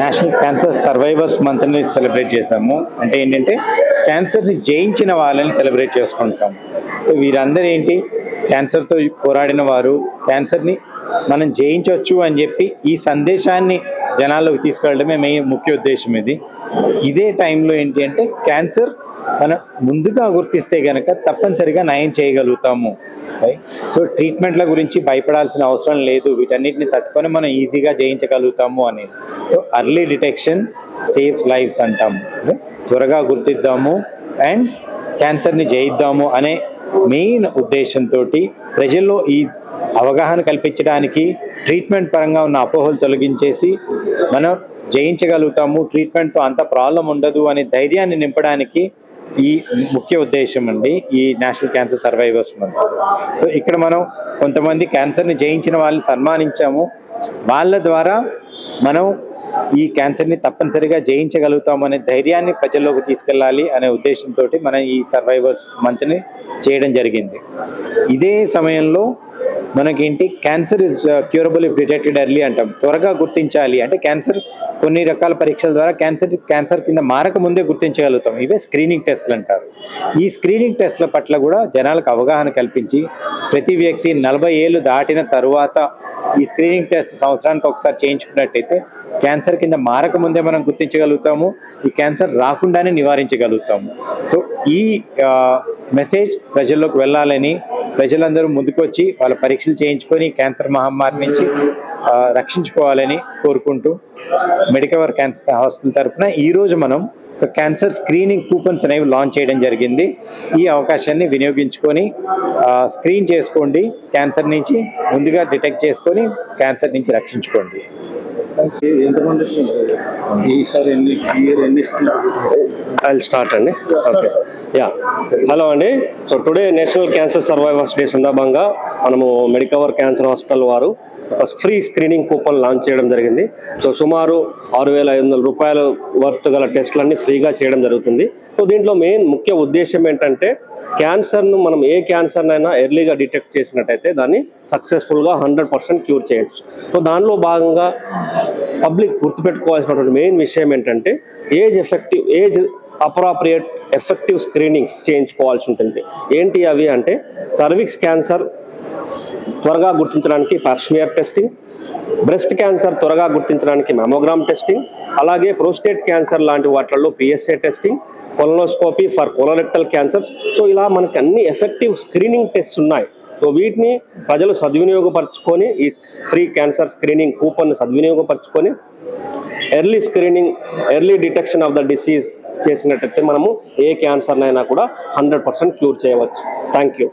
National cancer survivors మంత్ని celebrate చేసాము. అంటే ఏంటంటే క్యాన్సర్ని జయించిన వాళ్ళని సెలబ్రేట్ చేసుకుంటాం. వీరందరూ ఏంటి, క్యాన్సర్తో పోరాడిన వారు, క్యాన్సర్ని మనం జయించవచ్చు అని చెప్పి ఈ సందేశాన్ని జనాల్లోకి తీసుకెళ్ళడమే ముఖ్య ఉద్దేశం ఇది. ఇదే టైంలో ఏంటి అంటే క్యాన్సర్ మనం ముందుగా గుర్తిస్తే కనుక తప్పనిసరిగా నయం చేయగలుగుతాము. సో ట్రీట్మెంట్ల గురించి భయపడాల్సిన అవసరం లేదు, వీటన్నిటిని తట్టుకొని మనం ఈజీగా జయించగలుగుతాము అనేది. So early detection saves lives అంటాము. త్వరగా గుర్తిద్దాము అండ్ క్యాన్సర్ని జయిద్దాము అనే మెయిన్ ఉద్దేశంతో ప్రజల్లో ఈ అవగాహన కల్పించడానికి, ట్రీట్మెంట్ పరంగా ఉన్న అపోహలు తొలగించేసి మనం జయించగలుగుతాము, ట్రీట్మెంట్తో అంత ప్రాబ్లం ఉండదు అనే ధైర్యాన్ని నింపడానికి ఈ ముఖ్య ఉద్దేశం అండి ఈ national cancer survivors month. So ఇక్కడ మనం కొంతమంది క్యాన్సర్ని జయించిన వాళ్ళని సన్మానించాము. వాళ్ళ ద్వారా మనం ఈ క్యాన్సర్ని తప్పనిసరిగా జయించగలుగుతాము అనే ధైర్యాన్ని ప్రజల్లోకి తీసుకెళ్ళాలి అనే ఉద్దేశంతో మనం ఈ సర్వైవర్స్ మంత్ని చేయడం జరిగింది. ఇదే సమయంలో మనకేంటి, cancer is curable if detected early అంటాం. త్వరగా గుర్తించాలి అంటే క్యాన్సర్ కొన్ని రకాల పరీక్షల ద్వారా క్యాన్సర్ కింద మారక ముందే గుర్తించగలుగుతాం. ఇవే స్క్రీనింగ్ టెస్ట్లు అంటారు. ఈ స్క్రీనింగ్ టెస్ట్ల పట్ల కూడా జనాలకు అవగాహన కల్పించి ప్రతి వ్యక్తి 40 ఏళ్ళు దాటిన తరువాత ఈ స్క్రీనింగ్ టెస్ట్ సంవత్సరానికి ఒకసారి చేయించుకున్నట్టయితే క్యాన్సర్ కింద మారక ముందే మనం గుర్తించగలుగుతాము, ఈ క్యాన్సర్ రాకుండానే నివారించగలుగుతాము. సో ఈ మెసేజ్ ప్రజల్లోకి వెళ్ళాలని, ప్రజలందరూ ముందుకొచ్చి వాళ్ళ పరీక్షలు చేయించుకొని క్యాన్సర్ మహమ్మారి నుంచి రక్షించుకోవాలని కోరుకుంటూ మెడికవర్ క్యాన్సర్ హాస్పిటల్ తరఫున ఈరోజు మనం ఒక క్యాన్సర్ స్క్రీనింగ్ కూపన్స్ అనేవి లాంచ్ చేయడం జరిగింది. ఈ అవకాశాన్ని వినియోగించుకొని స్క్రీన్ చేసుకోండి, క్యాన్సర్ నుంచి ముందుగా డిటెక్ట్ చేసుకొని క్యాన్సర్ నుంచి రక్షించుకోండి. I'll start అండి. ఓకే, యా, హలో అండి. So today national cancer survivors day సందర్భంగా మనము మెడికవర్ క్యాన్సర్ హాస్పిటల్ వారు ఫ్రీ స్క్రీనింగ్ కూపన్ లాంచ్ చేయడం జరిగింది. సో సుమారు 6,500 రూపాయల వర్త్ గల టెస్టులన్నీ ఫ్రీగా చేయడం జరుగుతుంది. సో దీంట్లో మెయిన్ ముఖ్య ఉద్దేశం ఏంటంటే క్యాన్సర్ను మనం ఏ క్యాన్సర్నైనా ఎర్లీగా డిటెక్ట్ చేసినట్టయితే దాన్ని సక్సెస్ఫుల్గా 100% క్యూర్ చేయొచ్చు. సో దానిలో భాగంగా పబ్లిక్ గుర్తుపెట్టుకోవాల్సినటువంటి మెయిన్ విషయం ఏంటంటే ఏజ్ అప్రాప్రియేట్ ఎఫెక్టివ్ స్క్రీనింగ్స్ చేయించుకోవాల్సి ఉంటుంది. ఏంటి అవి అంటే సర్విక్స్ క్యాన్సర్ త్వరగా గుర్తించడానికి పర్స్మియర్ టెస్టింగ్, బ్రెస్ట్ క్యాన్సర్ త్వరగా గుర్తించడానికి మ్యామోగ్రామ్ టెస్టింగ్, అలాగే ప్రోస్టేట్ క్యాన్సర్ లాంటి వాటిల్లో PSA testing, colonoscopy for colorectal cancers. So ఇలా మనకి అన్ని ఎఫెక్టివ్ స్క్రీనింగ్ టెస్ట్ ఉన్నాయి. సో వీటిని ప్రజలు సద్వినియోగపరచుకొని ఈ ఫ్రీ క్యాన్సర్ స్క్రీనింగ్ కూపన్ సద్వినియోగపరచుకొని early detection of the disease చేసినట్టయితే మనము ఏ క్యాన్సర్నైనా కూడా 100% క్యూర్ చేయవచ్చు. Thank you.